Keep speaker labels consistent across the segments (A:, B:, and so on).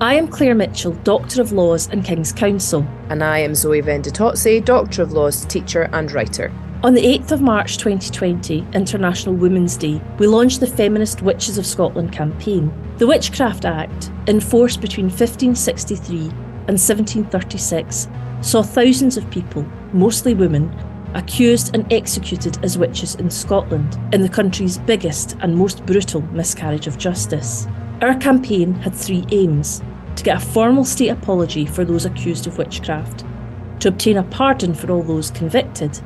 A: I am Claire Mitchell, Doctor of Laws and King's Counsel.
B: And I am Zoe Venditozzi, Doctor of Laws, teacher and writer.
A: On the 8th of March 2020, International Women's Day, we launched the feminist Witches of Scotland campaign. The Witchcraft Act, in force between 1563 and 1736, saw thousands of people, mostly women, accused and executed as witches in Scotland, in the country's biggest and most brutal miscarriage of justice. Our campaign had three aims: to get a formal state apology for those accused of witchcraft, to obtain a pardon for all those convicted,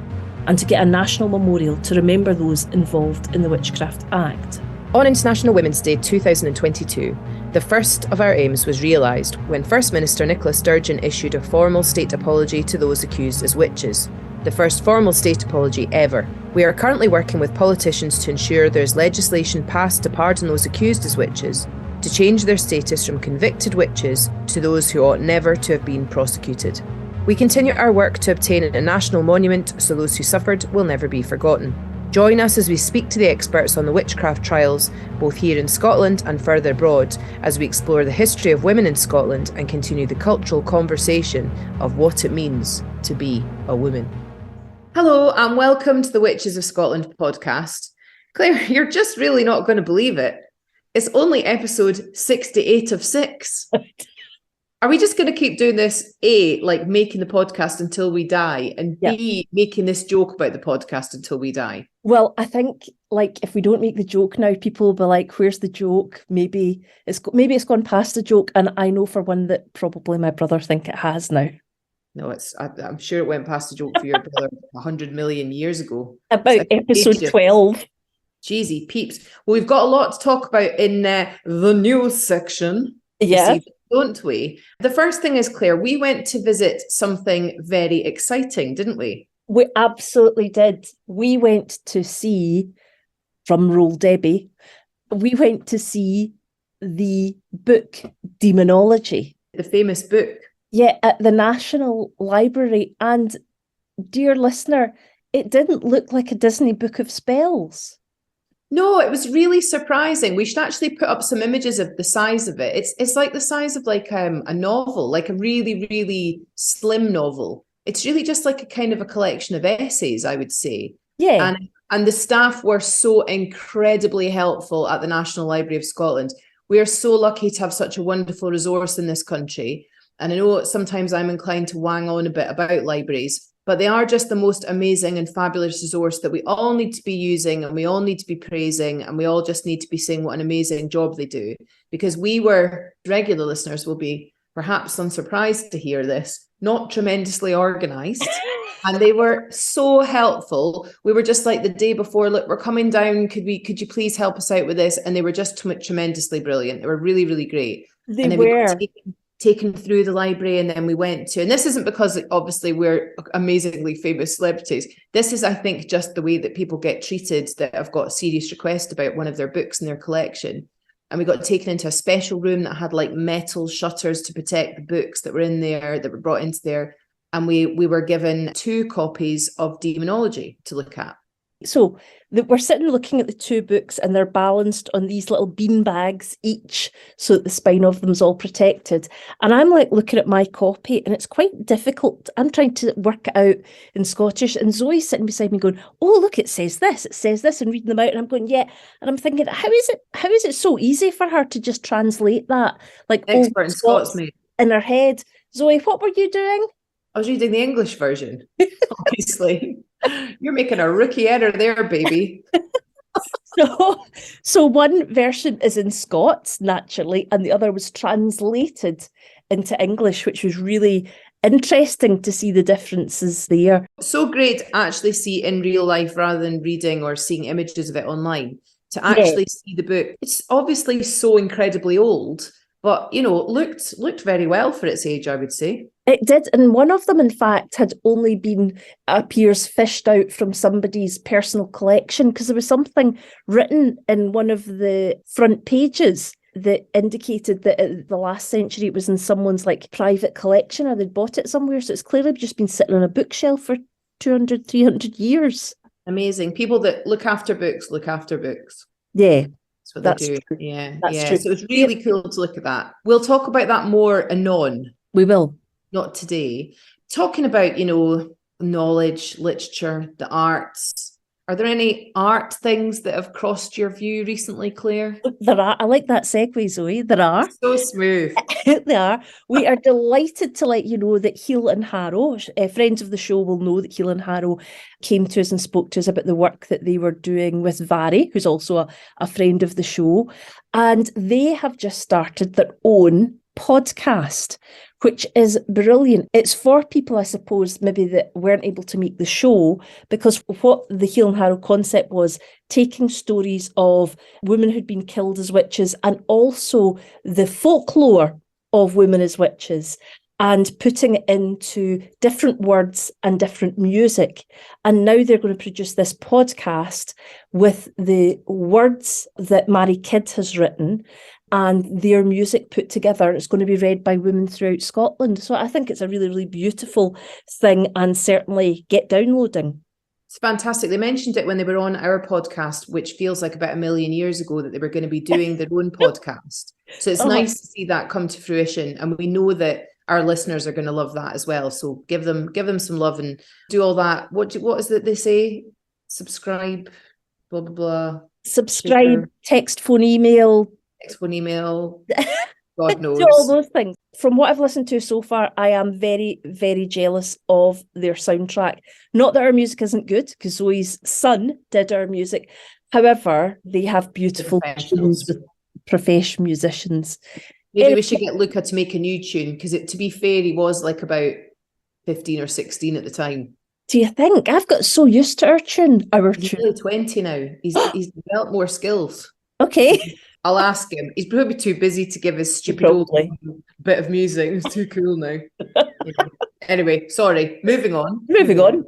A: and to get a national memorial to remember those involved in the Witchcraft Act.
B: On International Women's Day 2022, the first of our aims was realised when First Minister Nicola Sturgeon issued a formal state apology to those accused as witches. The first formal state apology ever. We are currently working with politicians to ensure there is legislation passed to pardon those accused as witches, to change their status from convicted witches to those who ought never to have been prosecuted. We continue our work to obtain a national monument so those who suffered will never be forgotten. Join us as we speak to the experts on the witchcraft trials, both here in Scotland and further abroad, as we explore the history of women in Scotland and continue the cultural conversation of what it means to be a woman. Hello and welcome to the Witches of Scotland podcast. Claire, you're just really not going to believe it. It's only episode 68 of 6. Are we just going to keep doing this, A, like making the podcast until we die, and B, making this joke about the podcast until we die?
A: Well, I think like if we don't make the joke now, people will be like, where's the joke? Maybe it's gone past the joke. And I know for one that probably my brother think it has now.
B: No, I'm sure it went past the joke for your brother 100 million years ago.
A: About episode 12.
B: Cheesy peeps. Well, we've got a lot to talk about in the news section.
A: Yeah.
B: Don't we? The first thing is, Claire, we went to visit something very exciting, didn't we?
A: We absolutely did. We went to see, drumroll Debbie, we went to see the book Demonology.
B: The famous book.
A: Yeah, at the National Library. And dear listener, it didn't look like a Disney book of spells.
B: No, it was really surprising. We should actually put up some images of the size of it. It's like the size of like a novel, like a really, really slim novel. It's really just like a kind of a collection of essays, I would say.
A: Yeah.
B: And the staff were so incredibly helpful at the National Library of Scotland. We are so lucky to have such a wonderful resource in this country. And I know sometimes I'm inclined to wang on a bit about libraries, but they are just the most amazing and fabulous resource that we all need to be using, and we all need to be praising, and we all just need to be saying what an amazing job they do. Because we were, regular listeners will be perhaps unsurprised to hear this, not tremendously organised. And they were so helpful. We were just like the day before, look, we're coming down. Could you please help us out with this? And they were just tremendously brilliant. They were really, really great.
A: They were.
B: Taken through the library, and then we went to, and this isn't because obviously we're amazingly famous celebrities. This is, I think, just the way that people get treated that have got a serious request about one of their books in their collection. And we got taken into a special room that had like metal shutters to protect the books that were in there, that were brought into there. And we were given 2 copies of Demonology to look at. So
A: we're sitting looking at the 2 books, and they're balanced on these little bean bags each, so that the spine of them is all protected. And I'm like looking at my copy, and it's quite difficult. I'm trying to work it out in Scottish, and Zoe's sitting beside me going, oh, look, it says this, and reading them out. And I'm going, yeah. And I'm thinking, how is it so easy for her to just translate that? Like
B: expert in Scots, mate.
A: In her head. Zoe, what were you doing?
B: I was reading the English version, obviously. You're making a rookie error there, baby.
A: So one version is in Scots, naturally, and the other was translated into English, which was really interesting to see the differences there.
B: So great to actually see in real life rather than reading or seeing images of it online, to actually see the book. It's obviously so incredibly old, but, looked very well for its age, I would say.
A: It did, and one of them, in fact, had only been, appears, fished out from somebody's personal collection, because there was something written in one of the front pages that indicated that in the last century it was in someone's like private collection, or they'd bought it somewhere, so it's clearly just been sitting on a bookshelf for 200, 300 years.
B: Amazing. People that look after books.
A: Yeah.
B: That's what
A: That's
B: they do.
A: true.
B: Yeah,
A: That's
B: yeah.
A: true.
B: So it's really cool to look at that. We'll talk about that more anon.
A: We will.
B: Not today. Talking about, knowledge, literature, the arts. Are there any art things that have crossed your view recently, Claire?
A: There are. I like that segue, Zoe. There are.
B: So smooth.
A: They are. We are delighted to let you know that Heel and Harrow, friends of the show will know that Heel and Harrow came to us and spoke to us about the work that they were doing with Vary, who's also a friend of the show. And they have just started their own podcast, which is brilliant. It's for people, I suppose, maybe that weren't able to make the show, because what the Heel and Harrow concept was taking stories of women who'd been killed as witches and also the folklore of women as witches and putting it into different words and different music. And now they're going to produce this podcast with the words that Mary Kidd has written and their music put together. It's going to be read by women throughout Scotland. So I think it's a really, really beautiful thing, and certainly get downloading.
B: It's fantastic. They mentioned it when they were on our podcast, which feels like about 1,000,000 years ago, that they were going to be doing their own podcast. So it's nice to see that come to fruition. And we know that our listeners are going to love that as well. So give them some love and do all that. What is it they say? Subscribe, blah, blah, blah.
A: Subscribe, text, phone, email.
B: Text, phone, email. God knows.
A: Do all those things. From what I've listened to so far, I am very, very jealous of their soundtrack. Not that our music isn't good, because Zoe's son did our music. However, they have beautiful tunes with professional musicians.
B: Maybe we should get Luca to make a new tune, because to be fair, he was like about 15 or 16 at the time.
A: Do you think? I've got so used to our tune.
B: He's nearly 20 now. He's developed more skills.
A: Okay.
B: I'll ask him. He's probably too busy to give his stupid old bit of music. It's too cool now. Anyway, sorry. Moving on.
A: Moving on.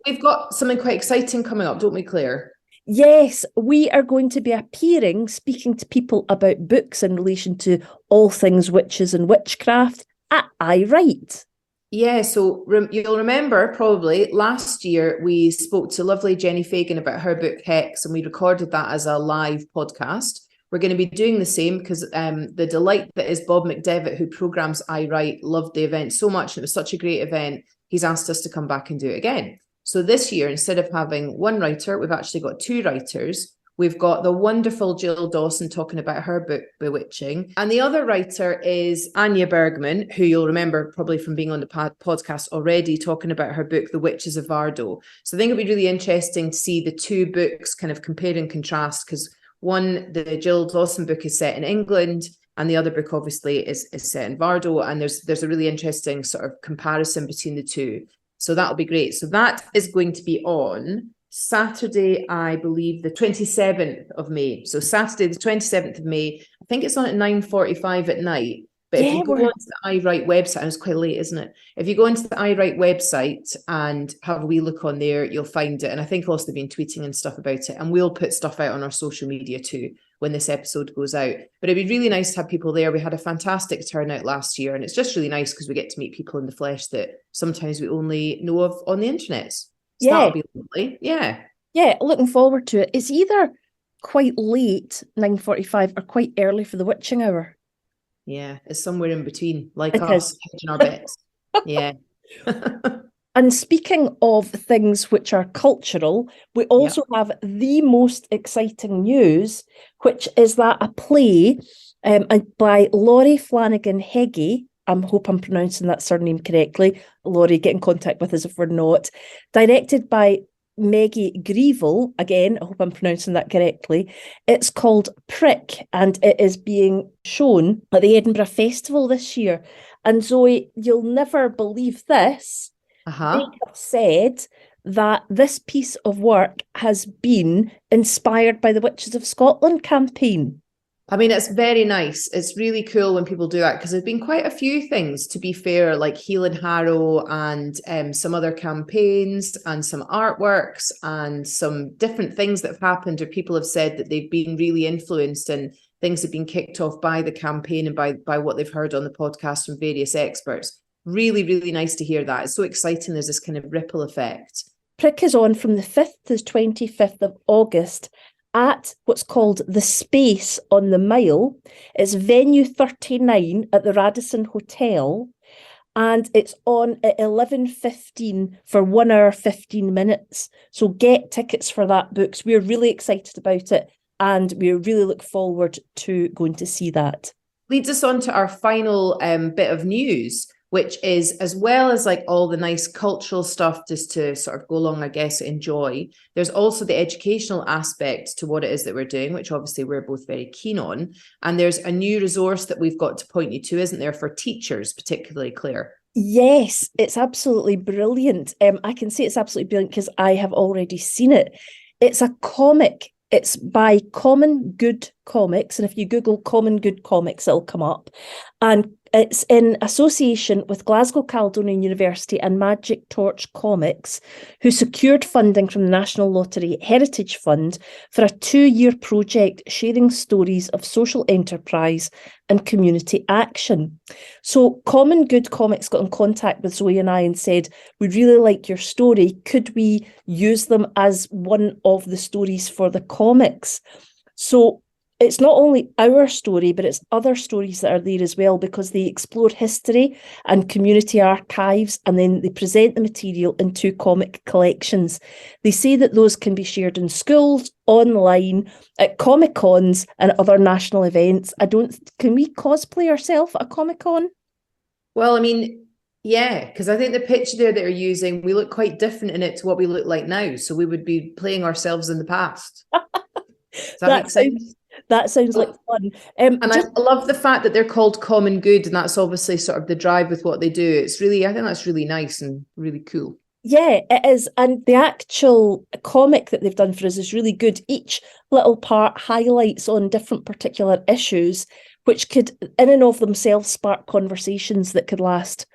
B: We've got something quite exciting coming up, don't we, Claire?
A: Yes, we are going to be appearing, speaking to people about books in relation to all things witches and witchcraft at I Write.
B: Yeah, so you'll remember probably last year we spoke to lovely Jenny Fagan about her book Hex, and we recorded that as a live podcast. We're going to be doing the same because the delight that is Bob McDevitt, who programmes I Write, loved the event so much. And it was such a great event. He's asked us to come back and do it again. So this year, instead of having one writer, we've actually got two writers. We've got the wonderful Jill Dawson talking about her book, Bewitching. And the other writer is Anya Bergman, who you'll remember probably from being on the podcast already, talking about her book, The Witches of Vardo. So I think it'll be really interesting to see the two books kind of compare and contrast, because one, the Jill Dawson book is set in England, and the other book obviously is set in Vardo. And there's a really interesting sort of comparison between the two. So that'll be great. So that is going to be on Saturday, I believe, the 27th of May. So Saturday, the 27th of May. I think it's on at 9:45 at night. But if you go onto the I Write website, and it's quite late, isn't it? If you go into the I Write website and have a wee look on there, you'll find it. And I think also they've been tweeting and stuff about it. And we'll put stuff out on our social media too when this episode goes out. But it'd be really nice to have people there. We had a fantastic turnout last year, and it's just really nice because we get to meet people in the flesh that sometimes we only know of on the internet. So that'll be lovely. Yeah,
A: looking forward to it. It's either quite late, 9:45, or quite early for the witching hour.
B: Yeah, it's somewhere in between, like us hedging our bets. Yeah.
A: And speaking of things which are cultural, we also have the most exciting news, which is that a play by Laurie Flanagan Heggie, I hope I'm pronouncing that surname correctly. Laurie, get in contact with us if we're not. Directed by Maggie Grievel, again, I hope I'm pronouncing that correctly. It's called Prick, and it is being shown at the Edinburgh Festival this year. And Zoe, you'll never believe this. They have said that this piece of work has been inspired by the Witches of Scotland campaign.
B: I mean, it's very nice. It's really cool when people do that, because there's been quite a few things, to be fair, like Heel and Harrow and some other campaigns and some artworks and some different things that have happened, or people have said that they've been really influenced and things have been kicked off by the campaign and by what they've heard on the podcast from various experts. Really, really nice to hear that. It's so exciting. There's this kind of ripple effect.
A: Prick is on from the 5th to the 25th of August at what's called the Space on the Mile. It's venue 39 at the Radisson Hotel, and it's on at 11:15 for 1 hour 15 minutes. So get tickets for that, books. We're really excited about it, and we really look forward to going to see that.
B: Leads us on to our final bit of news, which is, as well as like all the nice cultural stuff just to sort of go along, I guess, enjoy, there's also the educational aspect to what it is that we're doing, which obviously we're both very keen on. And there's a new resource that we've got to point you to, isn't there, for teachers, particularly, Claire?
A: Yes, it's absolutely brilliant. I can say it's absolutely brilliant because I have already seen it. It's a comic. It's by Common Good Comics. And if you Google Common Good Comics, it'll come up. And it's in association with Glasgow Caledonian University and Magic Torch Comics, who secured funding from the National Lottery Heritage Fund for a 2-year project sharing stories of social enterprise and community action. So Common Good Comics got in contact with Zoe and I and said, we really like your story. Could we use them as one of the stories for the comics? So it's not only our story, but it's other stories that are there as well, because they explore history and community archives, and then they present the material in 2 comic collections. They say that those can be shared in schools, online, at Comic-Cons and other national events. Can we cosplay ourselves at a Comic-Con?
B: Well, I mean, yeah, because I think the picture there that you're using, we look quite different in it to what we look like now. So we would be playing ourselves in the past. Does that make sense?
A: That sounds like fun.
B: I love the fact that they're called Common Good, and that's obviously sort of the drive with what they do. I think that's really nice and really cool.
A: Yeah, it is. And the actual comic that they've done for us is really good. Each little part highlights on different particular issues, which could in and of themselves spark conversations that could last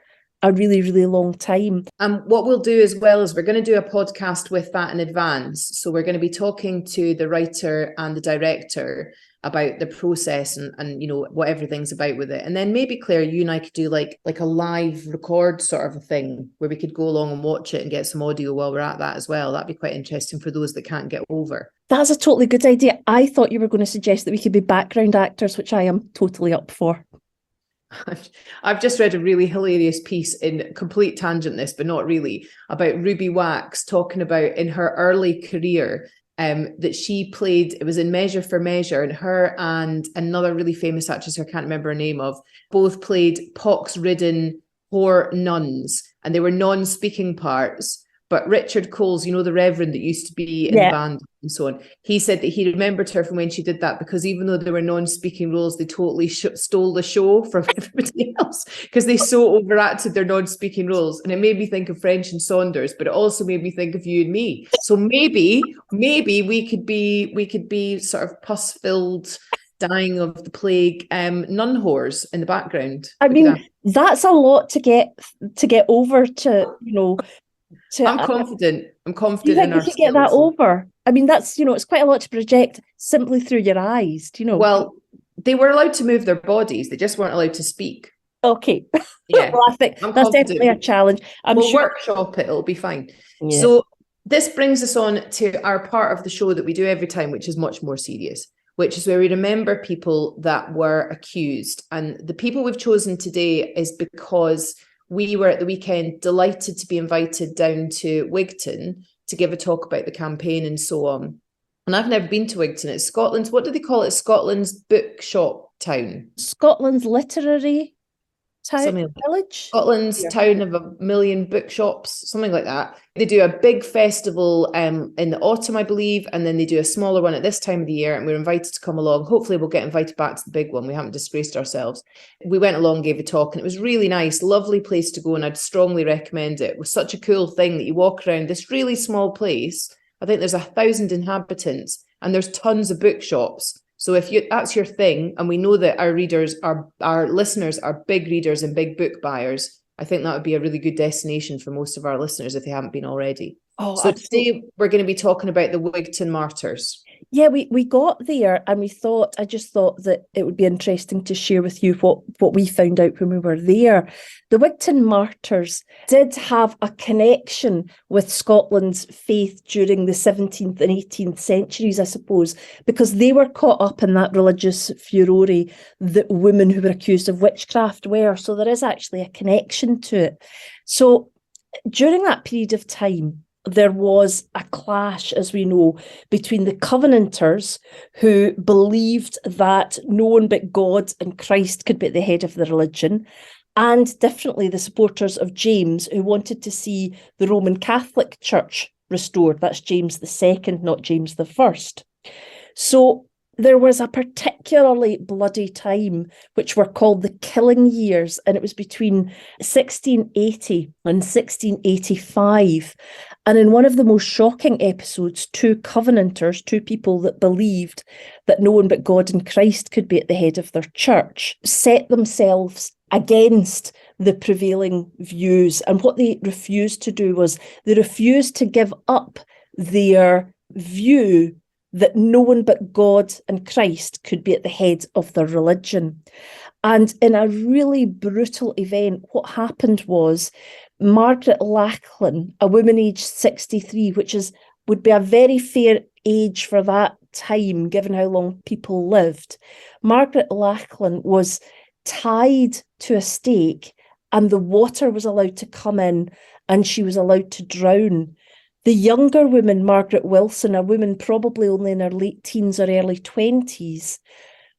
A: a really, really long time.
B: And what we'll do as well is we're going to do a podcast with that in advance. So we're going to be talking to the writer and the director about the process and you know, what everything's about with it. And then maybe, Claire, you and I could do like a live record sort of a thing where we could go along and watch it and get some audio while we're at that as well. That'd be quite interesting for those that can't get over.
A: That's a totally good idea. I thought you were going to suggest that we could be background actors, which I am totally up for.
B: I've just read a really hilarious piece, in complete tangent this, but not really, about Ruby Wax talking about in her early career that she played, it was in Measure for Measure, and her and another really famous actress who I can't remember her name of, both played pox-ridden poor nuns, and they were non-speaking parts. But Richard Coles, you know, the Reverend that used to be in the band and so on, he said that he remembered her from when she did that, because even though there were non-speaking roles, they totally stole the show from everybody else because they so overacted their non-speaking roles. And it made me think of French and Saunders, but it also made me think of you and me. So maybe we could be sort of pus-filled, dying of the plague nun whores in the background.
A: I mean, that's a lot to get over to, you know.
B: I'm confident. I'm confident.
A: Do you think you could get that over? I mean, that's, you know, it's quite a lot to project simply through your eyes. Do you know?
B: Well, they were allowed to move their bodies. They just weren't allowed to speak.
A: Okay.
B: Yeah.
A: Well, I think that's definitely a challenge.
B: We'll workshop it. It'll be fine. Yeah. So this brings us on to our part of the show that we do every time, which is much more serious, which is where we remember people that were accused. And the people we've chosen today is because we were at the weekend delighted to be invited down to Wigton to give a talk about the campaign and so on. And I've never been to Wigton. It's Scotland's, what do they call it? Scotland's bookshop town.
A: Scotland's literary town, village.
B: Scotland's town of 1 million bookshops, something like that. They do a big festival in the autumn, I believe, and then they do a smaller one at this time of the year, and we're invited to come along. Hopefully we'll get invited back to the big one. We haven't disgraced ourselves. We went along, gave a talk, and it was really nice, lovely place to go, and I'd strongly recommend it. It was such a cool thing that you walk around this really small place. I think there's 1,000 inhabitants, and there's tons of bookshops. So if that's your thing, and we know that our listeners are big readers and big book buyers, I think that would be a really good destination for most of our listeners if they haven't been already. So absolutely. Today we're going to be talking about the Wigton Martyrs.
A: Yeah, we got there and I just thought that it would be interesting to share with you what we found out when we were there. The Wigton martyrs did have a connection with Scotland's faith during the 17th and 18th centuries, I suppose, because they were caught up in that religious furore that women who were accused of witchcraft were. So there is actually a connection to it. So during that period of time, there was a clash, as we know, between the Covenanters, who believed that no one but God and Christ could be at the head of the religion, and differently the supporters of James, who wanted to see the Roman Catholic Church restored. That's James II, not James I. So there was a particularly bloody time, which were called the Killing Years, and it was between 1680 and 1685. And in one of the most shocking episodes, two Covenanters, two people that believed that no one but God and Christ could be at the head of their church, set themselves against the prevailing views. And what they refused to do was they refused to give up their view that no one but God and Christ could be at the head of their religion. And in a really brutal event, what happened was Margaret Lachlan, a woman aged 63, which would be a very fair age for that time, given how long people lived. Margaret Lachlan was tied to a stake and the water was allowed to come in and she was allowed to drown. The younger woman, Margaret Wilson, a woman probably only in her late teens or early 20s,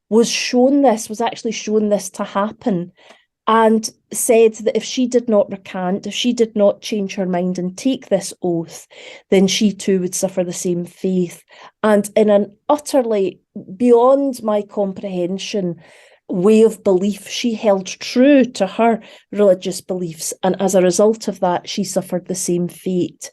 A: was actually shown this to happen, and said that if she did not recant, if she did not change her mind and take this oath, then she too would suffer the same fate. And in an utterly beyond my comprehension way of belief, she held true to her religious beliefs, and as a result of that, she suffered the same fate.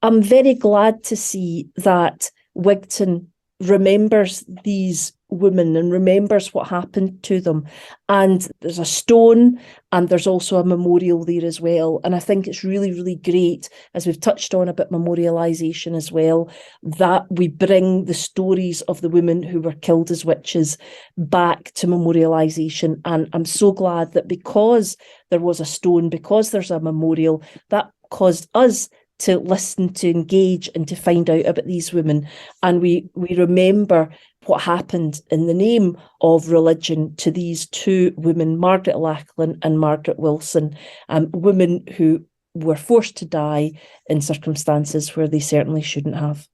A: I'm very glad to see that Wigton remembers these women and remembers what happened to them. And there's a stone and there's also a memorial there as well. And I think it's really, really great, as we've touched on about memorialisation as well, that we bring the stories of the women who were killed as witches back to memorialisation. And I'm so glad that because there was a stone, because there's a memorial, that caused us to listen, to engage, and to find out about these women. And we remember what happened in the name of religion to these two women, Margaret Lachlan and Margaret Wilson, women who were forced to die in circumstances where they certainly shouldn't have.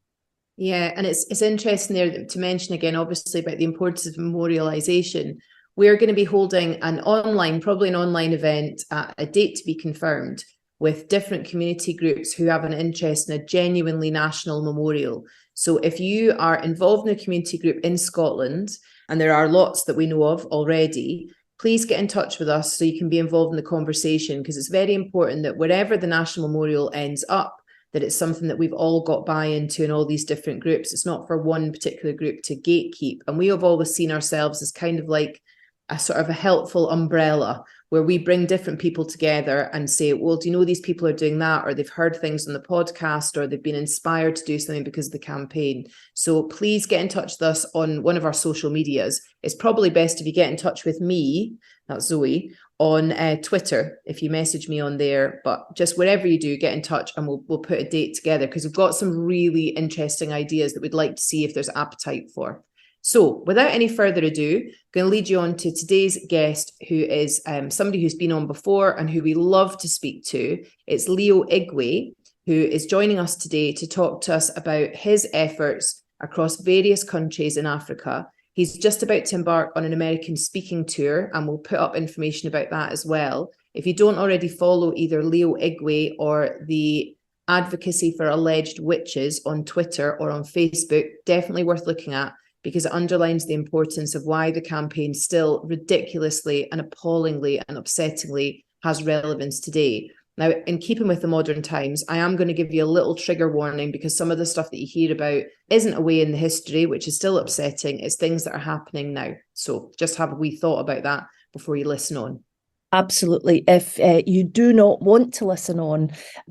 C: Yeah, and it's interesting there to mention again, obviously, about the importance of memorialisation. We're going to be holding probably an online event at a date to be confirmed, with different community groups who have an interest in a genuinely national memorial. So if you are involved in a community group in Scotland, and there are lots that we know of already, please get in touch with us so you can be involved in the conversation, because it's very important that wherever the national memorial ends up, that it's something that we've all got buy-in to in all these different groups. It's not for one particular group to gatekeep. And we have always seen ourselves as kind of like a sort of a helpful umbrella, where we bring different people together and say, well, do you know these people are doing that, or they've heard things on the podcast, or they've been inspired to do something because of the campaign. So please get in touch with us on one of our social medias. It's probably best if you get in touch with me, that's Zoe, on Twitter, if you message me on there. But just wherever you do, get in touch and we'll put a date together, because we've got some really interesting ideas that we'd like to see if there's appetite for. So without any further ado, I'm going to lead you on to today's guest, who is somebody who's been on before and who we love to speak to. It's Leo Igwe, who is joining us today to talk to us about his efforts across various countries in Africa. He's just about to embark on an American speaking tour, and we'll put up information about that as well. If you don't already follow either Leo Igwe or the Advocacy for Alleged Witches on Twitter or on Facebook, definitely worth looking at, because it underlines the importance of why the campaign still ridiculously and appallingly and upsettingly has relevance today. Now, in keeping with the modern times, I am going to give you a little trigger warning, because some of the stuff that you hear about isn't away in the history, which is still upsetting. It's things that are happening now. So just have a wee thought about that before you listen on.
A: Absolutely. If you do not want to listen on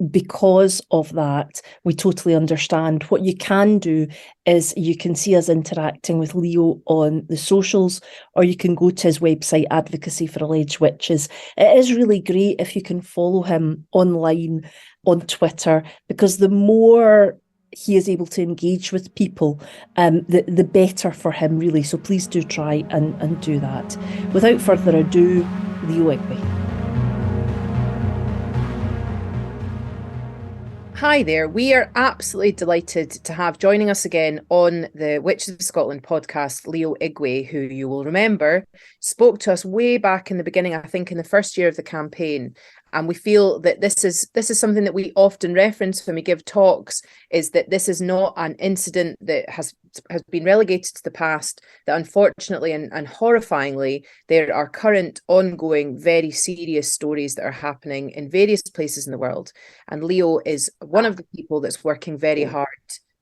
A: because of that, we totally understand. What you can do is you can see us interacting with Leo on the socials, or you can go to his website, Advocacy for Alleged Witches. It is really great if you can follow him online on Twitter, because the more he is able to engage with people, the better for him, really. So please do try and do that. Without further ado, Leo Igwe.
B: Hi there. We are absolutely delighted to have joining us again on the Witches of Scotland podcast, Leo Igwe, who you will remember spoke to us way back in the beginning, I think in the first year of the campaign. And we feel that this is something that we often reference when we give talks, is that this is not an incident that has been relegated to the past, that unfortunately and horrifyingly, there are current, ongoing, very serious stories that are happening in various places in the world. And Leo is one of the people that's working very hard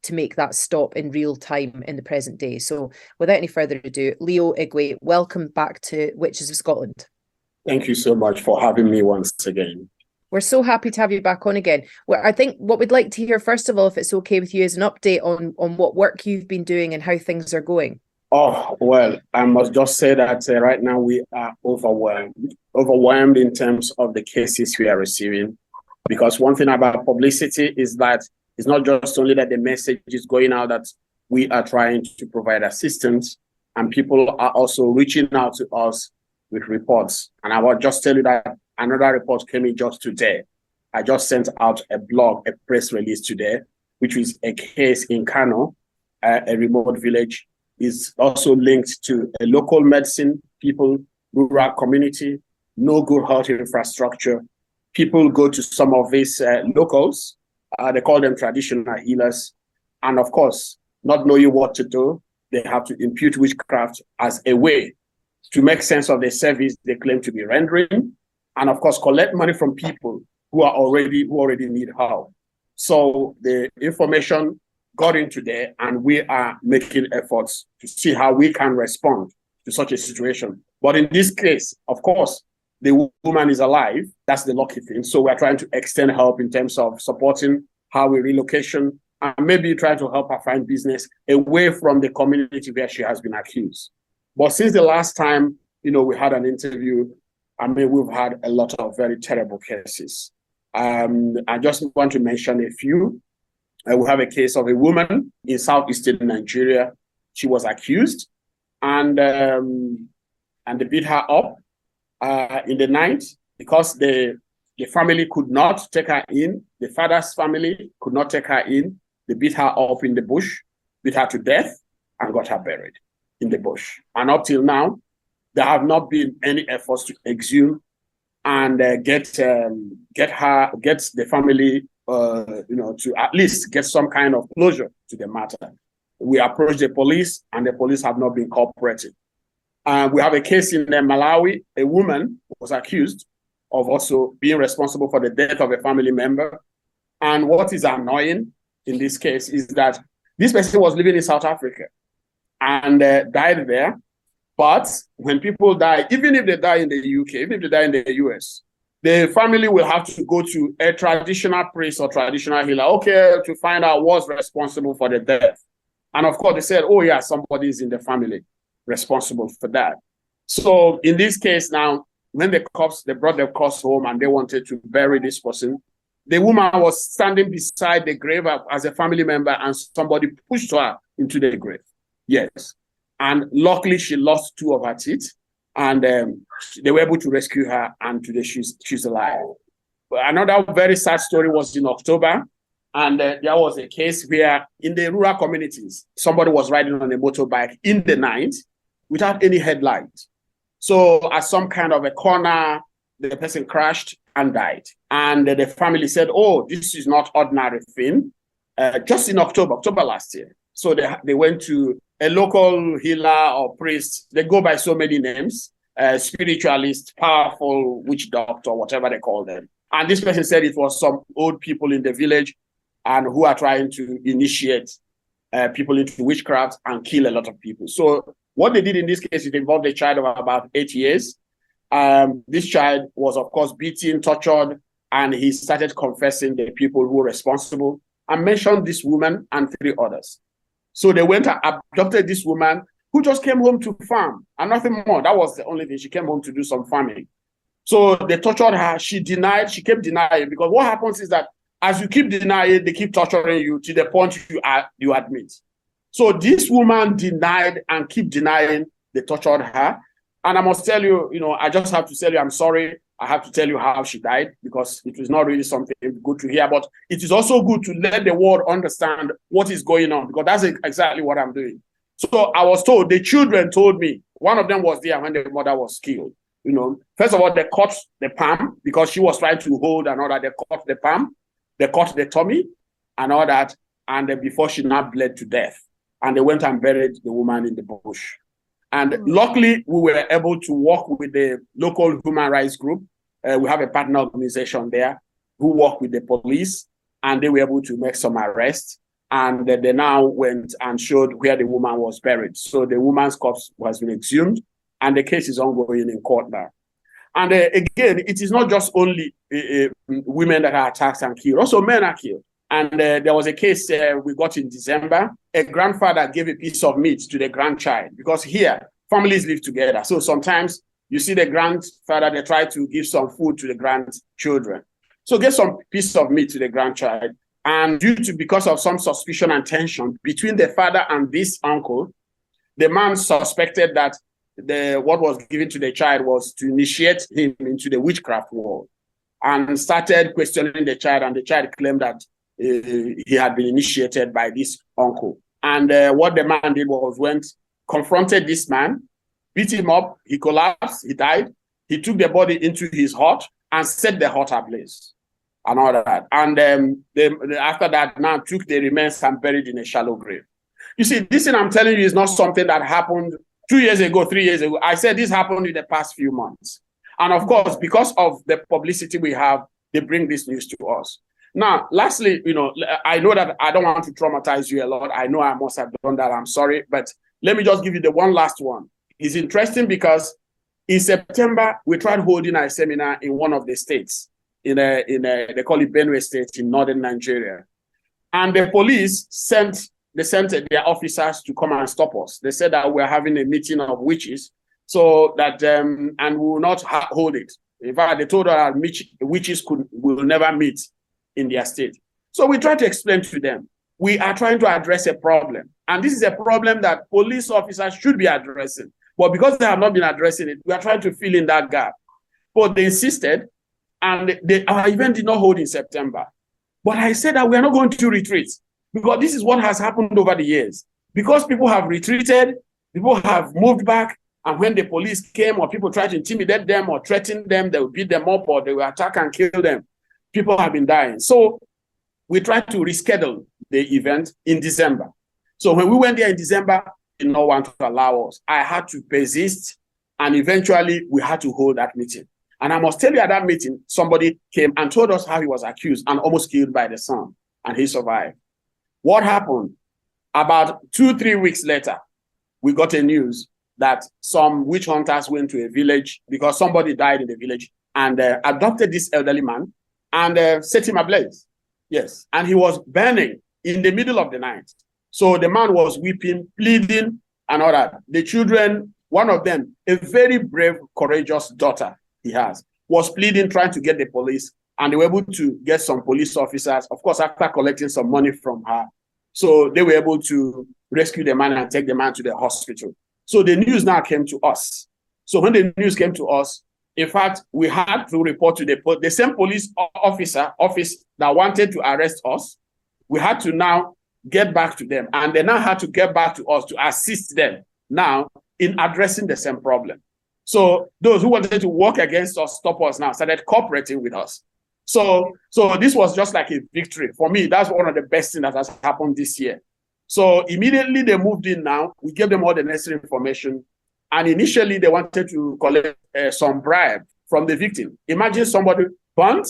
B: to make that stop in real time in the present day. So without any further ado, Leo Igwe, welcome back to Witches of Scotland.
D: Thank you so much for having me once again.
B: We're so happy to have you back on again. Well, I think what we'd like to hear, first of all, if it's okay with you, is an update on what work you've been doing and how things are going.
D: Oh, well, I must just say that right now we are overwhelmed in terms of the cases we are receiving. Because one thing about publicity is that it's not just only that the message is going out that we are trying to provide assistance, and people are also reaching out to us with reports. And I will just tell you that another report came in just today. I just sent out a press release today, which is a case in Kano, a remote village, is also linked to a local medicine, people, rural community, no good health infrastructure. People go to some of these locals, they call them traditional healers. And of course, not knowing what to do, they have to impute witchcraft as a way to make sense of the service they claim to be rendering, and of course collect money from people who already need help. So the information got in today, and we are making efforts to see how we can respond to such a situation. But in this case, of course, the woman is alive. That's the lucky thing. So we're trying to extend help in terms of supporting her with relocation, and maybe trying to help her find business away from the community where she has been accused. But since the last time, we had an interview, we've had a lot of very terrible cases. I just want to mention a few. We have a case of a woman in southeastern Nigeria. She was accused, and they beat her up in the night because the family could not take her in. The father's family could not take her in. They beat her up in the bush, beat her to death, and got her buried in the bush. And up till now, there have not been any efforts to exhume and get the family, to at least get some kind of closure to the matter. We approached the police, and the police have not been cooperative. We have a case in Malawi. A woman was accused of also being responsible for the death of a family member. And what is annoying in this case is that this person was living in South Africa and died there. But when people die, even if they die in the UK, even if they die in the US, the family will have to go to a traditional priest or traditional healer, to find out what's responsible for the death. And of course, they said, oh yeah, somebody is in the family responsible for that. So in this case now, when they brought the corpse home and they wanted to bury this person, the woman was standing beside the grave as a family member, and somebody pushed her into the grave. Yes. And luckily, she lost 2 of her teeth, and they were able to rescue her, and today she's alive. But another very sad story was in October, and there was a case where in the rural communities, somebody was riding on a motorbike in the night without any headlight. So at some kind of a corner, the person crashed and died. And the family said, oh, this is not ordinary thing. Just in October last year. So they went to a local healer or priest. They go by so many names, spiritualist, powerful witch doctor, whatever they call them. And this person said it was some old people in the village and who are trying to initiate people into witchcraft and kill a lot of people. So what they did in this case, it involved a child of about 8 years. This child was, of course, beaten, tortured, and he started confessing the people who were responsible and mentioned this woman and 3 others. So they went and abducted this woman who just came home to farm and nothing more. That was the only thing. She came home to do some farming. So they tortured her. She denied. She kept denying, because what happens is that as you keep denying, they keep torturing you to the point you admit. So this woman denied and keep denying they tortured her. And I must tell you, I just have to tell you, I'm sorry. I have to tell you how she died, because it was not really something good to hear. But it is also good to let the world understand what is going on, because that's exactly what I'm doing. So I was told, the children told me, one of them was there when the mother was killed. First of all, they cut the palm because she was trying to hold and all that. They cut the palm, they cut the tummy and all that. And before she now bled to death. And they went and buried the woman in the bush. And luckily, we were able to work with the local human rights group. We have a partner organization there who work with the police, and they were able to make some arrests. And they now went and showed where the woman was buried. So the woman's corpse has been exhumed, and the case is ongoing in court now. And again, it is not just only women that are attacked and killed, also men are killed. And there was a case we got in December. A grandfather gave a piece of meat to the grandchild, because here, families live together. So sometimes you see the grandfather, they try to give some food to the grandchildren. So get some piece of meat to the grandchild. And because of some suspicion and tension between the father and this uncle, the man suspected that what was given to the child was to initiate him into the witchcraft world, and started questioning the child. And the child claimed that he had been initiated by this uncle. And what the man did was confronted this man, beat him up, he collapsed, he died. He took the body into his hut and set the hut ablaze and all that. And after that, now took the remains and buried in a shallow grave. You see, this thing I'm telling you is not something that happened 2 years ago, 3 years ago. I said this happened in the past few months. And of course, because of the publicity we have, they bring this news to us. Now, lastly, I know that I don't want to traumatize you a lot. I know I must have done that. I'm sorry. But let me just give you the one last one. It's interesting because in September, we tried holding a seminar in one of the states, they call it Benue State in northern Nigeria. And the police sent their officers to come and stop us. They said that we're having a meeting of witches, so that, and we will not hold it. In fact, they told us that witches will never meet in their state. So we try to explain to them, we are trying to address a problem. And this is a problem that police officers should be addressing. But because they have not been addressing it, we are trying to fill in that gap. But they insisted, and our event did not hold in September. But I said that we are not going to retreat, because this is what has happened over the years. Because people have retreated, people have moved back, and when the police came or people tried to intimidate them or threaten them, they would beat them up or they will attack and kill them. People have been dying. So we tried to reschedule the event in December. So when we went there in December, they did not want to allow us. I had to persist, and eventually we had to hold that meeting. And I must tell you, at that meeting, somebody came and told us how he was accused and almost killed by the son, and he survived. What happened? About 2-3 weeks later, we got a news that some witch hunters went to a village because somebody died in the village, and adopted this elderly man and set him ablaze. Yes. And he was burning in the middle of the night. So the man was weeping, pleading, and all that. The children, one of them, a very brave, courageous daughter he has, was pleading, trying to get the police. And they were able to get some police officers, of course, after collecting some money from her. So they were able to rescue the man and take the man to the hospital. So the news now came to us. So when the news came to us, in fact, we had to report to the same police office that wanted to arrest us. We had to now get back to them, and they now had to get back to us to assist them now in addressing the same problem. So those who wanted to work against us, stop us now, started cooperating with us. So this was just like a victory. For me, that's one of the best things that has happened this year. So immediately they moved in now. We gave them all the necessary information. And initially, they wanted to collect some bribe from the victim. Imagine somebody burnt,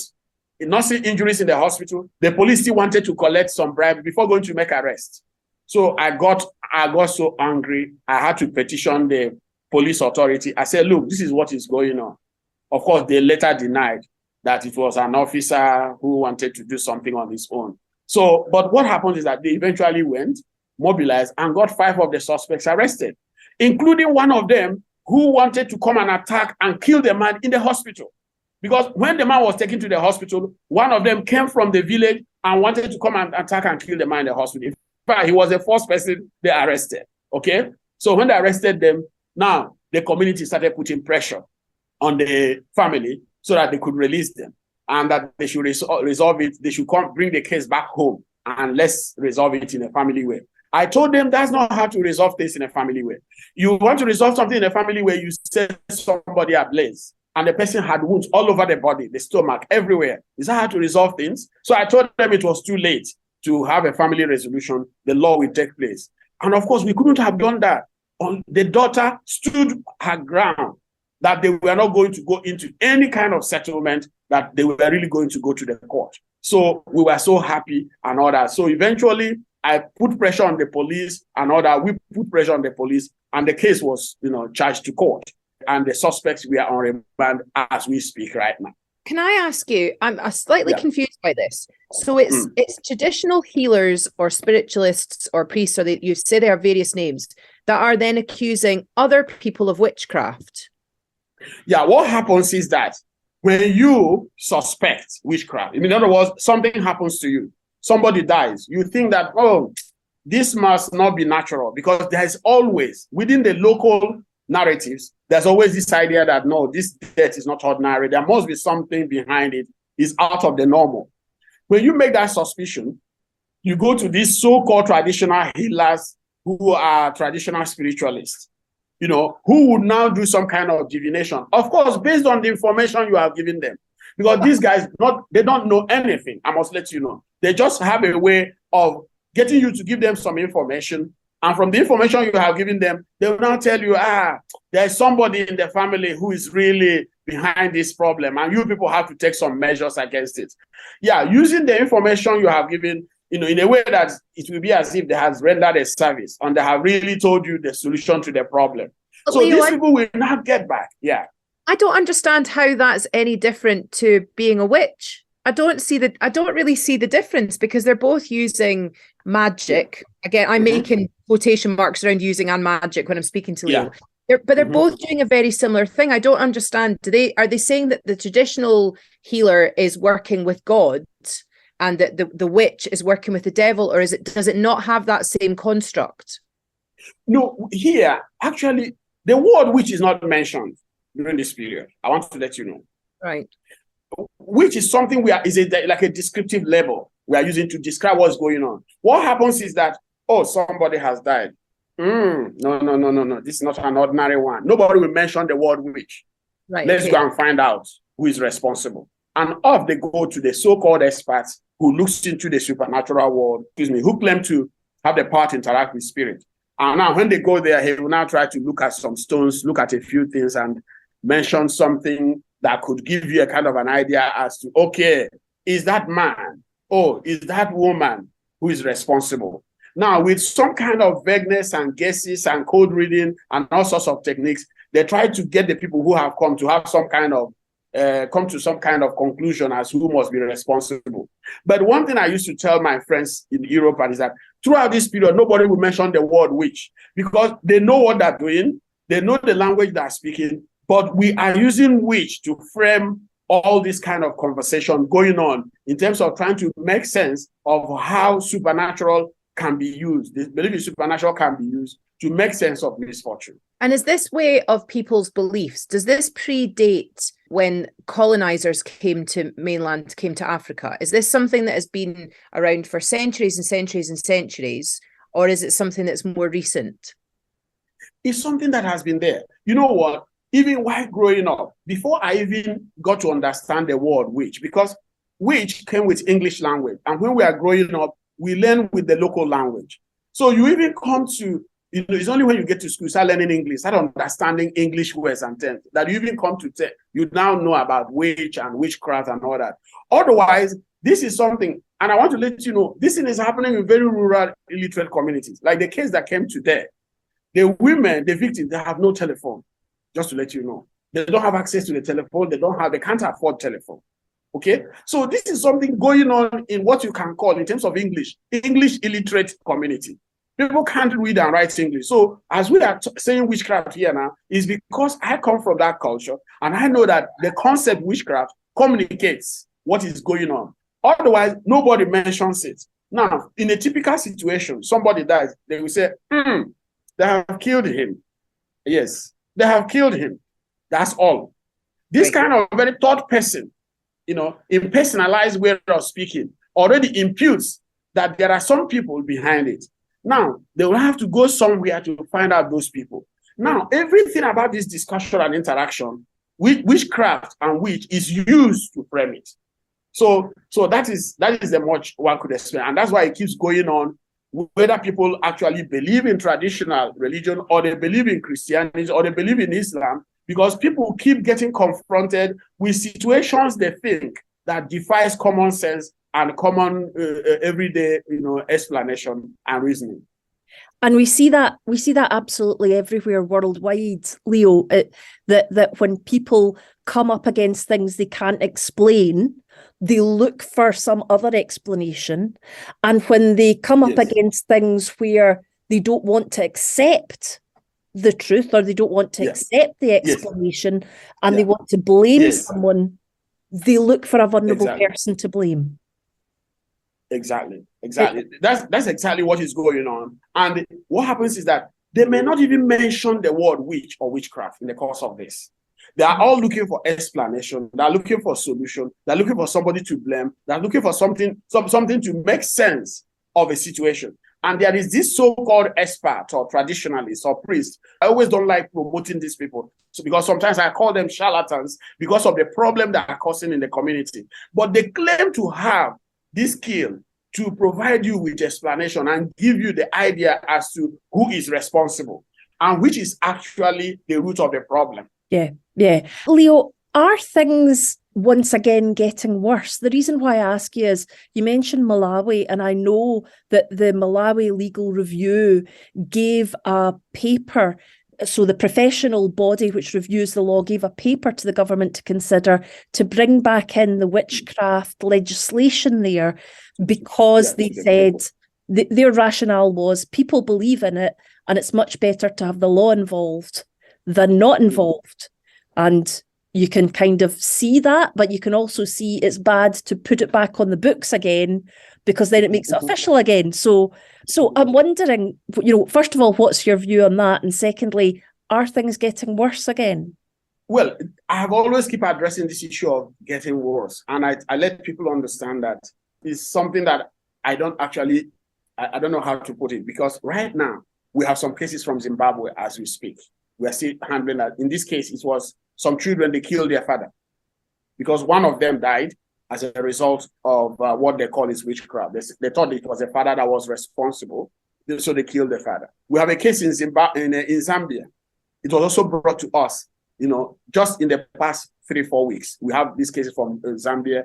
D: nursing injuries in the hospital. The police still wanted to collect some bribe before going to make arrest. So I got so angry. I had to petition the police authority. I said, look, this is what is going on. Of course, they later denied that it was an officer who wanted to do something on his own. So, but what happened is that they eventually went, mobilized, and got 5 of the suspects arrested, including one of them who wanted to come and attack and kill the man in the hospital. Because when the man was taken to the hospital, one of them came from the village and wanted to come and attack and kill the man in the hospital. In fact, he was the first person they arrested. Okay? So when they arrested them, now the community started putting pressure on the family so that they could release them and that they should resolve it. They should come bring the case back home and let's resolve it in a family way. I told them that's not how to resolve things in a family way. You want to resolve something in a family way, you set somebody ablaze and the person had wounds all over the body, the stomach, everywhere. Is that how to resolve things? So I told them it was too late to have a family resolution. The law will take place. And of course, we couldn't have done that. The daughter stood her ground that they were not going to go into any kind of settlement, that they were really going to go to the court. So we were so happy and all that. So eventually, I put pressure on the police and all that. We put pressure on the police and the case was, charged to court. And the suspects were on remand as we speak right now.
B: Can I ask you, I'm slightly confused by this. So it's traditional healers or spiritualists or priests, or you say there are various names, that are then accusing other people of witchcraft.
D: Yeah, what happens is that when you suspect witchcraft, in other words, something happens to you, somebody dies, you think that, oh, this must not be natural, because there's always, within the local narratives, there's always this idea that, no, this death is not ordinary. There must be something behind it. It's out of the normal. When you make that suspicion, you go to these so-called traditional healers who are traditional spiritualists, who would now do some kind of divination. Of course, based on the information you have given them. Because these guys, they don't know anything, I must let you know. They just have a way of getting you to give them some information. And from the information you have given them, they will now tell you, there's somebody in the family who is really behind this problem, and you people have to take some measures against it. Yeah, using the information you have given, in a way that it will be as if they have rendered a service and they have really told you the solution to the problem. So Leo, these people will not get back. Yeah.
B: I don't understand how that's any different to being a witch. I don't really see the difference, because they're both using magic. Again, I'm making quotation marks around using and magic when I'm speaking to Leo. Yeah. They're both doing a very similar thing. I don't understand. Are they saying that the traditional healer is working with God and that the witch is working with the devil, or does it not have that same construct?
D: No, here, actually, the word witch is not mentioned during this period. I want to let you know.
B: Right.
D: Which is something like a descriptive label we are using to describe what's going on. What happens is that, somebody has died. No. This is not an ordinary one. Nobody will mention the word witch. Right. Let's go and find out who is responsible. And off they go to the so-called experts who looks into the supernatural world, who claim to have the power to interact with spirit. And now when they go there, he will now try to look at some stones, look at a few things and mention something that could give you a kind of an idea as to, okay, is that man, is that woman who is responsible? Now, with some kind of vagueness and guesses and code reading and all sorts of techniques, they try to get the people who have come to have some kind of, come to some kind of conclusion as who must be responsible. But one thing I used to tell my friends in Europe is that throughout this period, nobody will mention the word witch, because they know what they're doing, they know the language they're speaking, but we are using witch to frame all this kind of conversation going on in terms of trying to make sense of how supernatural can be used. The belief in supernatural can be used to make sense of misfortune.
B: And is this way of people's beliefs, does this predate when colonizers came to Africa? Is this something that has been around for centuries and centuries and centuries, or is it something that's more recent?
D: It's something that has been there. You know what? Even while growing up, before I even got to understand the word witch, because witch came with English language. And when we are growing up, we learn with the local language. So you even come to, it's only when you get to school, start learning English, start understanding English words and terms, that you even come to, you now know about witch and witchcraft and all that. Otherwise, this is something, and I want to let you know, this thing is happening in very rural, illiterate communities. Like the case that came today, the women, the victims, they have no telephone. Just to let you know, They don't have access to the telephone. They can't afford telephone. Okay, so this is something going on in what you can call, in terms of English illiterate community. People can't read and write English. So as we are saying witchcraft here now, is because I come from that culture and I know that the concept witchcraft communicates what is going on. Otherwise, nobody mentions it. Now, in a typical situation, somebody dies, they will say, they have killed him. Yes, they have killed him. That's all. This kind of very third person, in personalized way of speaking, already imputes that there are some people behind it. Now, they will have to go somewhere to find out those people. Now, everything about this discussion and interaction, witchcraft and witch is used to frame it. So that is the much one could explain. And that's why it keeps going on, whether people actually believe in traditional religion or they believe in Christianity or they believe in Islam, because people keep getting confronted with situations they think that defies common sense and common everyday, explanation and reasoning.
A: And we see that absolutely everywhere worldwide, Leo, that when people come up against things they can't explain, they look for some other explanation. And when they come up against things where they don't want to accept the truth, or they don't want to accept the explanation, and they want to blame someone, they look for a vulnerable person to blame.
D: Exactly. That's exactly what is going on. And what happens is that they may not even mention the word witch or witchcraft in the course of this. They are all looking for explanation. They're looking for solution. They're looking for somebody to blame. They're looking for something to make sense of a situation. And there is this so-called expert or traditionalist or priest. I always don't like promoting these people. So because sometimes I call them charlatans because of the problem that are causing in the community. But they claim to have this skill to provide you with explanation and give you the idea as to who is responsible and which is actually the root of the problem.
A: Yeah. Leo, are things once again getting worse? The reason why I ask you is you mentioned Malawi, and I know that the Malawi Legal Review gave a paper. So the professional body which reviews the law gave a paper to the government to consider to bring back in the witchcraft legislation there, because they said their rationale was people believe in it and it's much better to have the law involved than not involved. And you can kind of see that, but you can also see it's bad to put it back on the books again, because then it makes it official again. So I'm wondering, first of all, what's your view on that? And secondly, are things getting worse again?
D: Well, I have always keep addressing this issue of getting worse. And I let people understand that it's something that I don't know how to put it, because right now we have some cases from Zimbabwe as we speak. We are still handling that. In this case, it was some children, they killed their father because one of them died as a result of what they call is witchcraft. They thought it was the father that was responsible, so they killed the father. We have a case in Zambia. It was also brought to us, just in the past 3-4 weeks. We have these cases from Zambia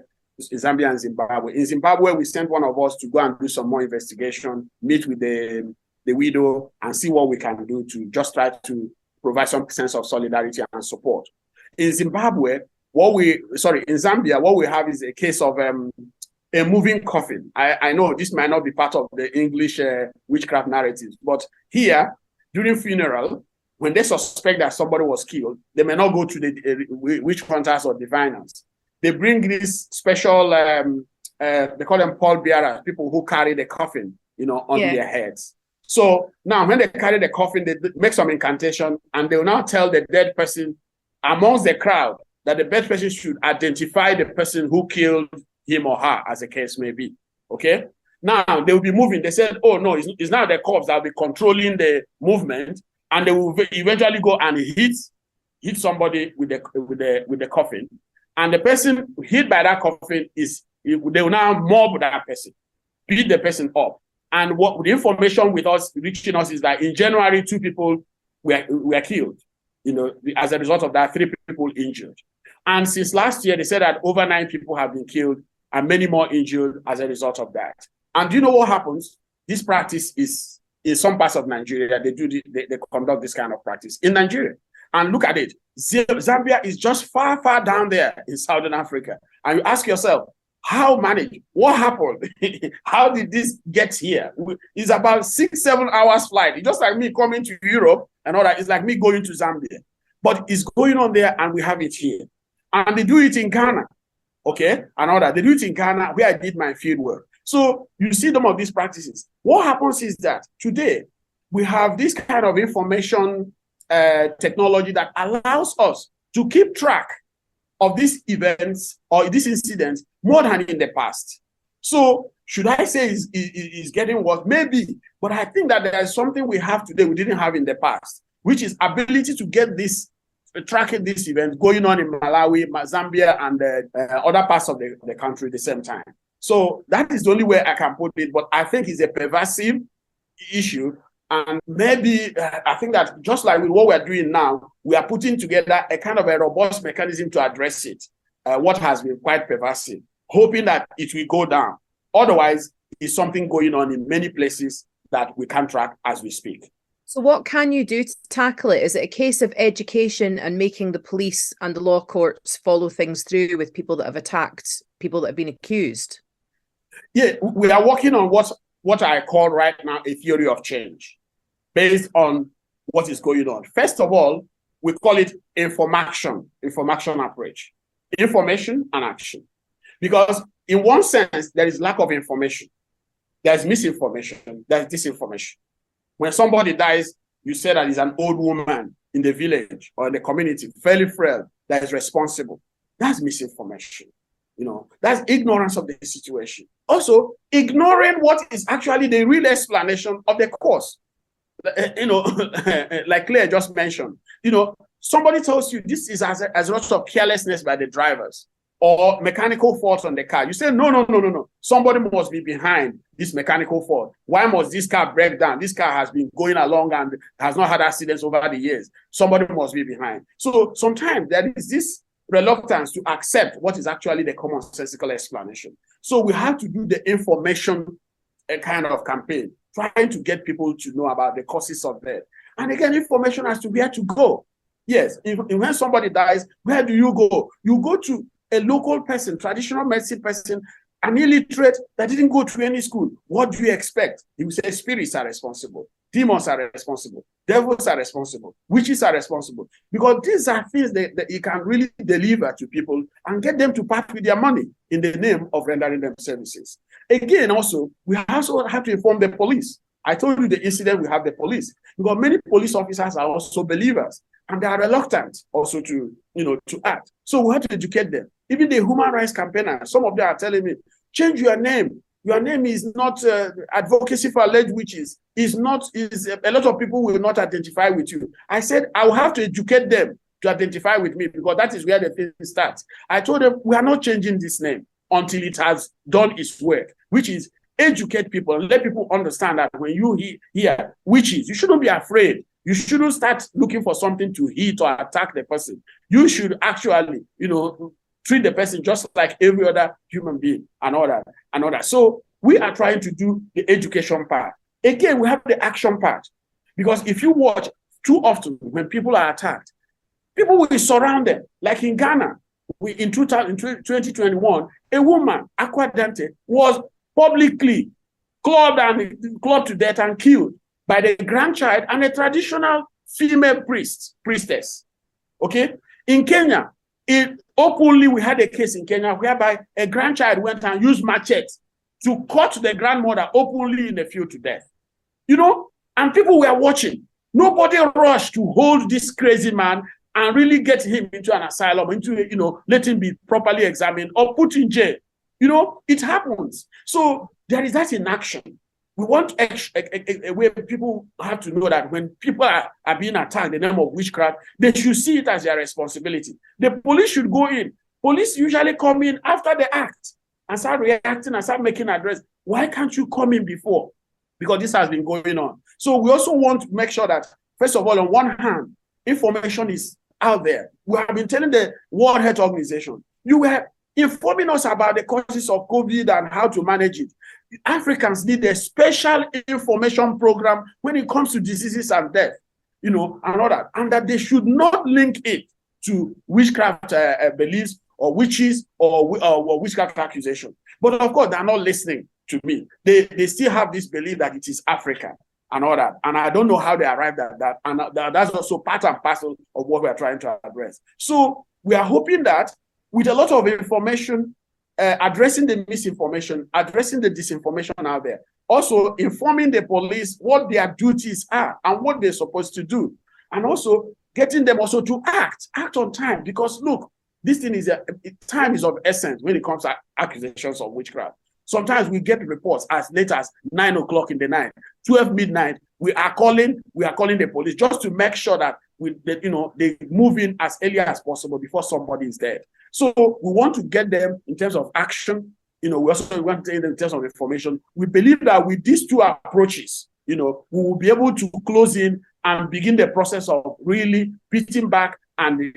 D: and Zimbabwe. In Zimbabwe, we sent one of us to go and do some more investigation, meet with the widow and see what we can do to just try to provide some sense of solidarity and support. In Zambia, what we have is a case of a moving coffin. I know this might not be part of the English witchcraft narratives, but here, during funeral, when they suspect that somebody was killed, they may not go to the witch hunters or diviners. They bring this special, they call them pallbearers, people who carry the coffin, on their heads. So now when they carry the coffin, they make some incantation, and they will now tell the dead person amongst the crowd that the dead person should identify the person who killed him or her, as the case may be. Okay? Now they will be moving. They said, oh no, it's now the corpse that will be controlling the movement, and they will eventually go and hit somebody with the coffin. And the person hit by that coffin they will now mob that person, beat the person up. And what the information reaching us is that in January, 2 people were killed, as a result of that, 3 people injured. And since last year, they said that over 9 people have been killed and many more injured as a result of that. And do you know what happens? This practice is in some parts of Nigeria, they conduct this kind of practice in Nigeria. And look at it. Zambia is just far, far down there in Southern Africa. And you ask yourself, how managed? What happened? How did this get here? It's about 6-7 hours flight. It's just like me coming to Europe and all that. It's like me going to Zambia. But it's going on there and we have it here. And they do it in Ghana, okay? And all that. They do it in Ghana where I did my field work. So you see some of these practices. What happens is that today we have this kind of information technology that allows us to keep track of these events or these incidents more than in the past. So should I say is getting worse? Maybe, but I think that there is something we have today we didn't have in the past, which is ability to get this, tracking these events going on in Malawi, Zambia, and other parts of the country at the same time. So that is the only way I can put it, but I think it's a pervasive issue. And maybe I think that just like with what we're doing now, we are putting together a kind of a robust mechanism to address it, what has been quite pervasive, hoping that it will go down. Otherwise, it's something going on in many places that we can't track as we speak.
B: So what can you do to tackle it? Is it a case of education and making the police and the law courts follow things through with people that have attacked people that have been accused?
D: Yeah, we are working on what I call right now a theory of change, based on what is going on. First of all, we call it information approach, information and action. Because in one sense, there is lack of information. There's misinformation, there's disinformation. When somebody dies, you say that it's an old woman in the village or in the community, fairly frail, that is responsible. That's misinformation. That's ignorance of the situation. Also, ignoring what is actually the real explanation of the cause. Like Claire just mentioned, somebody tells you this is as a result of carelessness by the drivers or mechanical faults on the car. You say, no. Somebody must be behind this mechanical fault. Why must this car break down? This car has been going along and has not had accidents over the years. Somebody must be behind. So sometimes there is this reluctance to accept what is actually the commonsensical explanation. So we have to do the information kind of campaign, trying to get people to know about the causes of death. And again, information as to where to go. Yes, when somebody dies, where do you go? You go to a local person, traditional medicine person, an illiterate that didn't go to any school. What do you expect? He will say spirits are responsible, demons are responsible, devils are responsible, witches are responsible. Because these are things that you can really deliver to people and get them to part with their money in the name of rendering them services. Again, also, we also have to inform the police. I told you the incident we have the police, because many police officers are also believers and they are reluctant also to act. So we have to educate them. Even the human rights campaigners, some of them are telling me, change your name. Your name is not advocacy for alleged witches. A lot of people will not identify with you. I said, I will have to educate them to identify with me, because that is where the thing starts. I told them, we are not changing this name until it has done its work, which is educate people and let people understand that when you hear witches, you shouldn't be afraid. You shouldn't start looking for something to hit or attack the person. You should actually, treat the person just like every other human being and all that. So we are trying to do the education part. Again, we have the action part. Because if you watch too often when people are attacked, people will surround them. Like in Ghana, in 2021, a woman, Aqua Dante, was publicly clubbed to death and killed by the grandchild and a traditional female priestess. Okay? In Kenya, openly we had a case in Kenya whereby a grandchild went and used machete to cut the grandmother openly in the field to death. And people were watching. Nobody rushed to hold this crazy man and really get him into an asylum, let him be properly examined or put in jail. It happens. So there is that in action. We want a way people have to know that when people are being attacked in the name of witchcraft, they should see it as their responsibility. The police should go in. Police usually come in after the act and start reacting and start making address. Why can't you come in before? Because this has been going on. So we also want to make sure that, first of all, on one hand, information is out there. We have been telling the World Health Organization, you were informing us about the causes of COVID and how to manage it. Africans need a special information program when it comes to diseases and death. and all that, and that they should not link it to witchcraft beliefs or witches or witchcraft accusation. But of course, they're not listening to me. They still have this belief that it is Africa and all that. And I don't know how they arrived at that. And that's also part and parcel of what we're trying to address. So we are hoping that with a lot of information, addressing the misinformation, addressing the disinformation out there, also informing the police what their duties are and what they're supposed to do, and also getting them also to act on time. Because look, this thing is time is of essence when it comes to accusations of witchcraft. Sometimes we get reports as late as 9 o'clock in the night, 12 midnight. We are calling the police just to make sure that they move in as early as possible before somebody is dead. So we want to get them in terms of action. We also want to take them in terms of information. We believe that with these two approaches, we will be able to close in and begin the process of really beating back and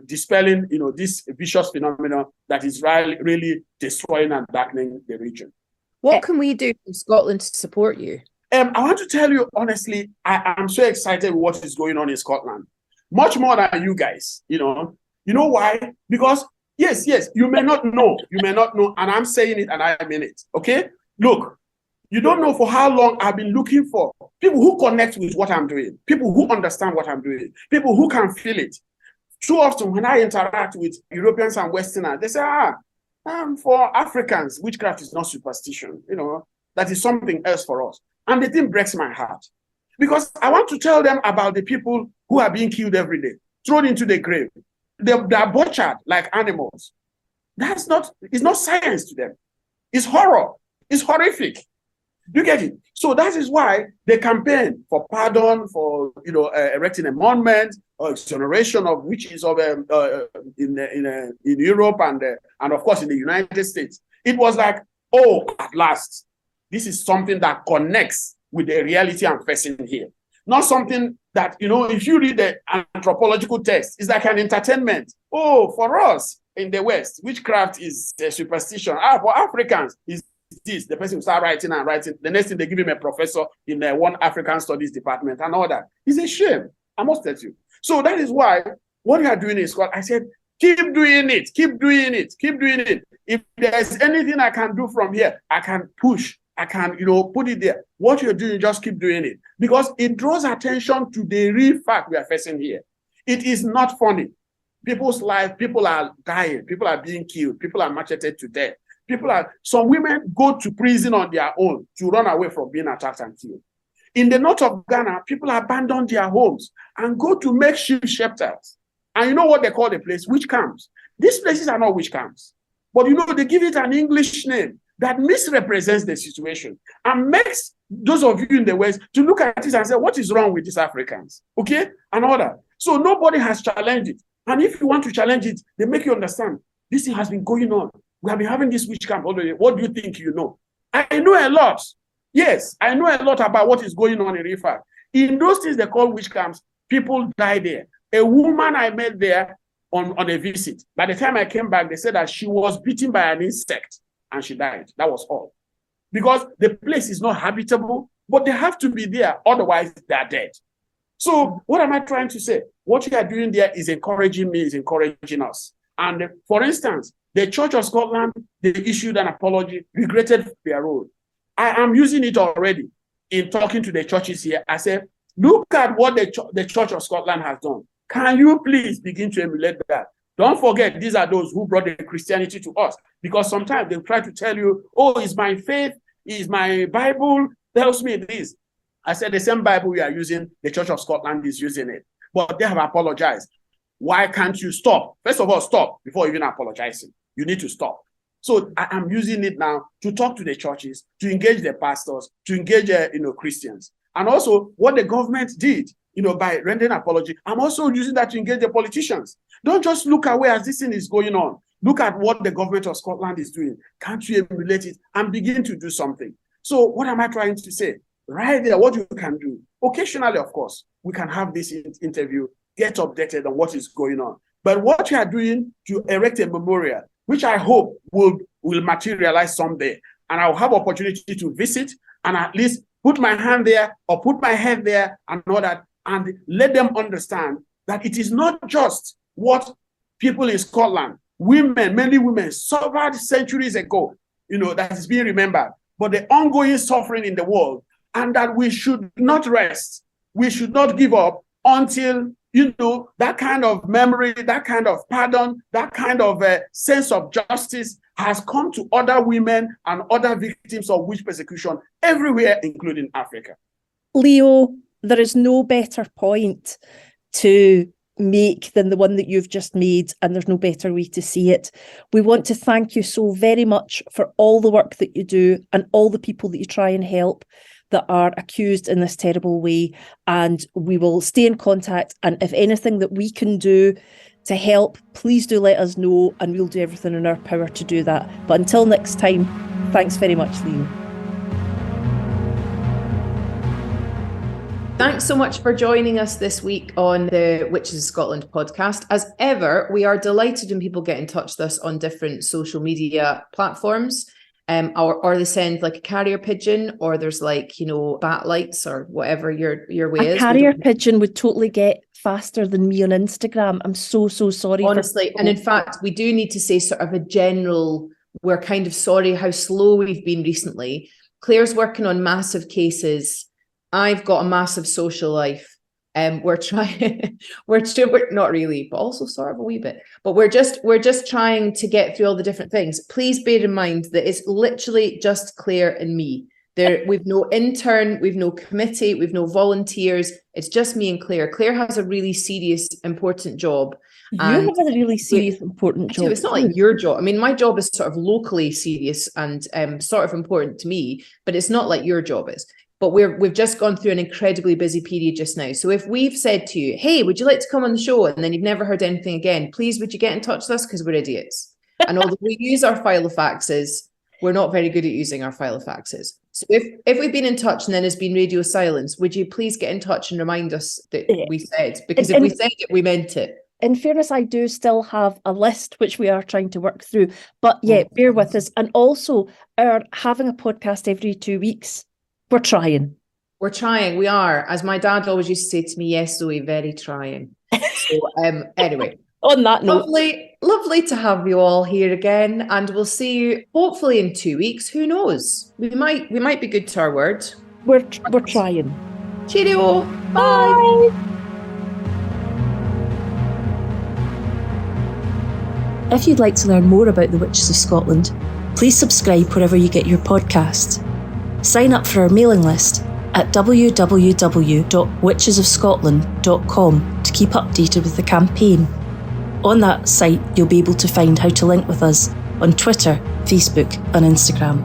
D: dispelling this vicious phenomenon that is really destroying and darkening the region.
B: What can we do in Scotland to support you?
D: I want to tell you honestly, I am so excited with what is going on in Scotland, much more than you guys. You know why? Because yes, you may not know, and I'm saying it and I mean it. Okay, look. You don't know for how long I've been looking for people who connect with what I'm doing, people who understand what I'm doing, people who can feel it. Too often when I interact with Europeans and Westerners, they say, for Africans, witchcraft is not superstition. That is something else for us. And the thing breaks my heart. Because I want to tell them about the people who are being killed every day, thrown into the grave. They are butchered like animals. It's not science to them. It's horror. It's horrific. You get it? So that is why they campaign for pardon, for erecting a monument or exoneration of witches in Europe and of course in the United States. It was like, at last, this is something that connects with the reality I'm facing here. Not something that, if you read the anthropological text, it's like an entertainment. For us in the West, witchcraft is a superstition. For Africans, is this. The person will start writing. The next thing, they give him a professor in one African studies department and all that. It's a shame, I must tell you. So that is why what we are doing in Scotland, I said, keep doing it. If there's anything I can do from here, I can push. I can, put it there. What you're doing, just keep doing it. Because it draws attention to the real fact we are facing here. It is not funny. People's lives, people are dying. People are being killed. People are macheted to death. Some women go to prison on their own to run away from being attacked and killed. In the north of Ghana, people abandon their homes and go to makeshift shelters. And you know what they call the place? Witch camps. These places are not witch camps. But they give it an English name that misrepresents the situation and makes those of you in the West to look at this and say, what is wrong with these Africans? Okay? And all that. So nobody has challenged it. And if you want to challenge it, they make you understand this thing has been going on. We have been having this witch camp all the way. What do you think you know? I know a lot. Yes, I know a lot about what is going on in Rifa. In those things they call witch camps, people die there. A woman I met there on a visit, by the time I came back, they said that she was bitten by an insect and she died. That was all. Because the place is not habitable, but they have to be there. Otherwise, they're dead. So what am I trying to say? What you are doing there is encouraging me, is encouraging us. And for instance, the Church of Scotland, they issued an apology, regretted their role. I am using it already in talking to the churches here. I said, look at what the Church of Scotland has done. Can you please begin to emulate that? Don't forget, these are those who brought the Christianity to us. Because sometimes they try to tell you, it's my faith, it's my Bible, tells me this. I said, the same Bible we are using, the Church of Scotland is using it. But they have apologized. Why can't you stop? First of all, stop before even apologizing. You need to stop. So I am using it now to talk to the churches, to engage the pastors, to engage Christians. And also what the government did, by rendering apology, I'm also using that to engage the politicians. Don't just look away as this thing is going on. Look at what the government of Scotland is doing. Can't you emulate it and begin to do something? So what am I trying to say? Right there, what you can do. Occasionally, of course, we can have this interview, get updated on what is going on. But what you are doing to erect a memorial, which I hope will materialize someday, and I'll have opportunity to visit and at least put my hand there or put my head there and know that and let them understand that it is not just what people in Scotland, women, many women, suffered centuries ago, that is being remembered, but the ongoing suffering in the world, and that we should not rest. We should not give up until, that kind of memory, that kind of pardon, that kind of sense of justice has come to other women and other victims of witch persecution everywhere, including Africa.
A: Leo, there is no better point to make than the one that you've just made, and there's no better way to see it. We want to thank you so very much for all the work that you do and all the people that you try and help that are accused in this terrible way, and we will stay in contact, and if anything that we can do to help, please do let us know, and we'll do everything in our power to do that. But until next time, thanks very much, Leo.
C: Thanks so much for joining us this week on the Witches of Scotland podcast. As ever, we are delighted when people get in touch with us on different social media platforms. Or they send like a carrier pigeon, or there's bat lights or whatever your way is.
A: A carrier pigeon would totally get faster than me on Instagram. I'm so sorry.
C: Honestly, and in fact, we do need to say sort of a general, we're kind of sorry how slow we've been recently. Claire's working on massive cases. I've got a massive social life. We're trying, we're not really, but also sort of a wee bit, but we're just trying to get through all the different things. Please bear in mind that it's literally just Claire and me. We've no intern, we've no committee, we've no volunteers. It's just me and Claire. Claire has a really serious, important job.
A: You have a really serious, important job.
C: It's not like your job. I mean, my job is sort of locally serious and sort of important to me, but it's not like your job is. But we've just gone through an incredibly busy period just now. So if we've said to you, hey, would you like to come on the show? And then you've never heard anything again, please, would you get in touch with us? Because we're idiots. And although we use our file of faxes, we're not very good at using our file of faxes. So if we've been in touch and then there's been radio silence, would you please get in touch and remind us that we said? Because if we said it, we meant it.
A: In fairness, I do still have a list which we are trying to work through. But yeah, bear with us. And also, our having a podcast every 2 weeks. We're trying.
C: We are. As my dad always used to say to me, yes, Zoe, very trying. So anyway.
A: On that note.
C: Lovely to have you all here again. And we'll see you hopefully in 2 weeks. Who knows? We might be good to our word.
A: We're trying.
C: Cheerio. Bye.
A: If you'd like to learn more about the Witches of Scotland, please subscribe wherever you get your podcasts. Sign up for our mailing list at www.witchesofscotland.com to keep updated with the campaign. On that site, you'll be able to find how to link with us on Twitter, Facebook, and Instagram.